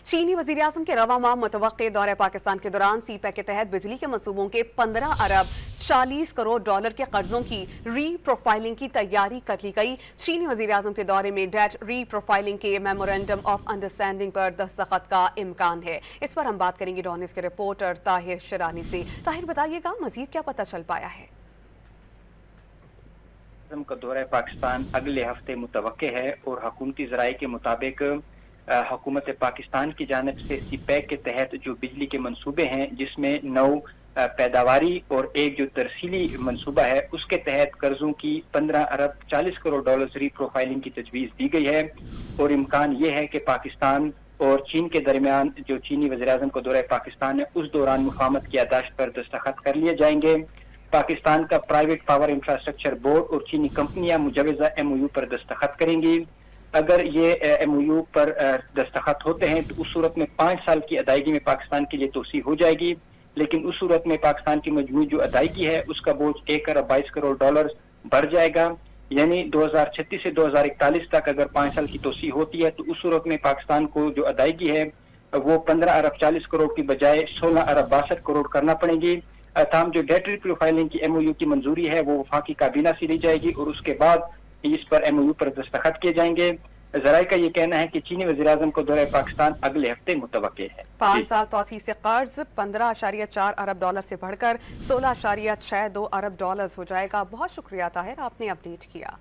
चीनी वज़ीर-ए-आज़म के रवां माह मुतवक्के दौरे पाकिस्तान के दौरान सी-पैक के तहत बिजली के मंसूबों के 15 अरब 40 करोड़ डॉलर के कर्जों की री प्रोफाइलिंग की तैयारी कर ली गई। चीनी वज़ीर-ए-आज़म के दौरे में डेट री प्रोफाइलिंग के मेमोरेंडम ऑफ अंडरस्टैंडिंग पर दस्तखत का इम्कान है। इस पर हम बात करेंगे डॉन न्यूज़ के रिपोर्टर ताहिर शरानी से। ताहिर, बताइएगा मजीद क्या पता चल पाया है? का दौरा पाकिस्तान अगले हफ्ते मुतवक्के है और हुकूमती ज़राए के मुताबिक हुकूमत पाकिस्तान की जानिब से सी-पैक के तहत जो बिजली के मंसूबे हैं, जिसमें 9 पैदावारी और एक जो तरसीली मंसूबा है, उसके तहत कर्जों की 15 अरब 40 करोड़ डॉलर री प्रोफाइलिंग की तजवीज़ दी गई है। और इम्कान ये है कि पाकिस्तान और चीन के दरमियान जो चीनी वज़ीर-ए-आज़म का दौरा पाकिस्तान है, उस दौरान मुफाहमत की यादाश्त पर दस्तखत कर लिए जाएंगे। पाकिस्तान का प्राइवेट पावर इंफ्रास्ट्रक्चर बोर्ड और चीनी कंपनियां मुजवजा MOU पर दस्तखत करेंगी। अगर ये MOU पर दस्तखत होते हैं तो उस सूरत में 5 साल की अदायगी में पाकिस्तान के लिए तोसी हो जाएगी, लेकिन उस सूरत में पाकिस्तान की मजमूई जो अदायगी है उसका बोझ 1 अरब 22 करोड़ डॉलर बढ़ जाएगा। यानी 2036 से 2041 तक अगर 5 साल की तोसी होती है तो उस सूरत में पाकिस्तान को जो अदायगी है वो 15 अरब 40 करोड़ की बजाय 16 अरब 62 करोड़ करना पड़ेगी। तमाम जो डेट री प्रोफाइलिंग की MOU की मंजूरी है वो वफाकी काबीना से ली जाएगी और उसके बाद इस पर MOU पर दस्तखत किए जाएंगे। ज़राए का ये कहना है कि चीनी वज़ीर-ए-आज़म को दौरे पाकिस्तान अगले हफ्ते मुतवक्के है। 5 साल तौसी से कर्ज 15.4 अरब डॉलर से बढ़कर 16.62 अरब डॉलर हो जाएगा। बहुत शुक्रिया ताहिर, आपने अपडेट किया।